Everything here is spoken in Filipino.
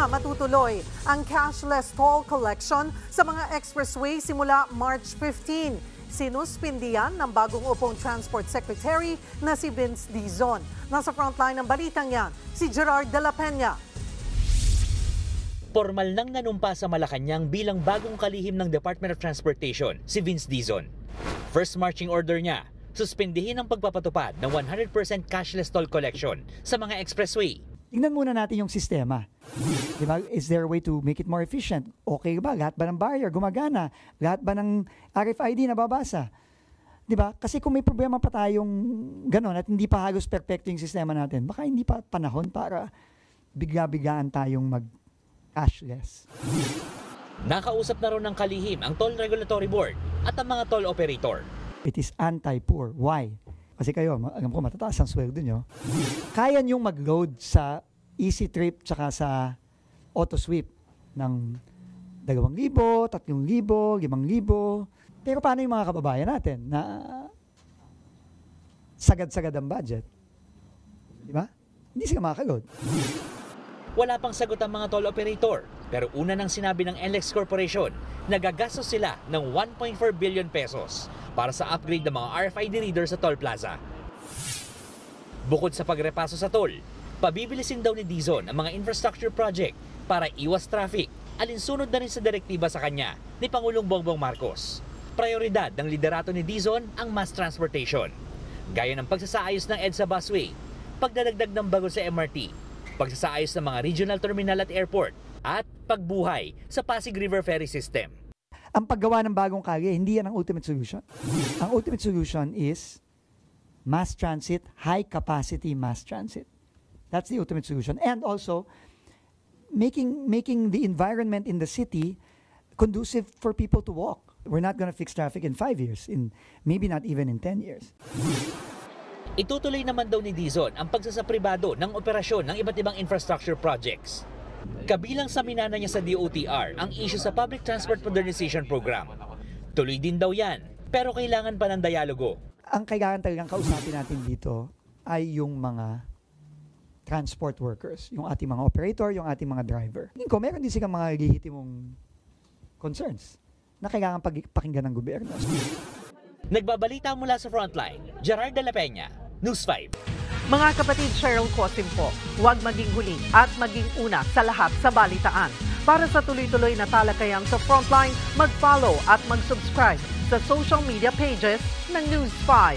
na matutuloy ang cashless toll collection sa mga expressway simula March 15. Sinuspindiyan ng bagong upong Transport Secretary na si Vince Dizon. Nasa frontline ng balitang yan, si Gerard de la Peña. Formal nang nanumpa sa Malacanang bilang bagong kalihim ng Department of Transportation si Vince Dizon. First marching order niya, suspindihin ang pagpapatupad ng 100% cashless toll collection sa mga expressway. Tingnan muna natin yung sistema. Diba? Is there a way to make it more efficient? Okay ba? Lahat ba ng barrier gumagana? Lahat ba ng RFID nababasa? Diba? Kasi kung may problema pa tayong gano'n at hindi pa halos perfecto yung sistema natin, baka hindi pa panahon para bigla-biglaan tayong mag-cashless. Nakausap na rin ng kalihim ang Toll Regulatory Board at ang mga toll operator. It is anti-poor. Why? Kasi kayo, alam ko matataas ang sweldo nyo. Kaya nyong mag-load sa Easy Trip tsaka sa Auto Sweep ng 2,000, 3,000, 5,000. Pero paano yung mga kababayan natin na sagad-sagad ang budget? Di ba? Hindi sila makakaload. Wala pang sagot ang mga toll operator, pero una nang sinabi ng NLEX Corporation na gagastos sila ng 1.4 billion pesos para sa upgrade ng mga RFID reader sa toll plaza. Bukod sa pagrepaso sa toll, pabibilisin daw ni Dizon ang mga infrastructure project para iwas traffic, alinsunod na rin sa direktiba sa kanya ni Pangulong Bongbong Marcos. Prioridad ng liderato ni Dizon ang mass transportation, gaya ng pagsasaayos ng EDSA busway, pagdadagdag ng bago sa MRT, pagsasaayos ng mga regional terminal at airport, at pagbuhay sa Pasig River Ferry System. Ang paggawa ng bagong kalye, hindi yan ang ultimate solution. Ang ultimate solution is mass transit, high capacity mass transit. That's the ultimate solution. And also, making the environment in the city conducive for people to walk. We're not going to fix traffic in 5 years, maybe not even in 10 years. Itutuloy naman daw ni Dizon ang pagsasapribado ng operasyon ng iba't ibang infrastructure projects. Kabilang sa minana niya sa DOTR ang issue sa Public Transport Modernization Program. Tuloy din daw yan, pero kailangan pa ng dialogo. Ang kailangan talagang kausapin natin dito ay yung mga transport workers, yung ating mga operator, yung ating mga driver. Kung meron din silang mga lehitimong concerns na kailangan pakinggan ng gobyerno. Nagbabalita mula sa Frontline, Gerard de la Peña, News 5. Mga kapatid, Cheryl Cosim po, huwag maging huli at maging una sa lahat sa balitaan. Para sa tuloy-tuloy na talakayan sa Frontline, mag-follow at mag-subscribe sa social media pages ng News 5.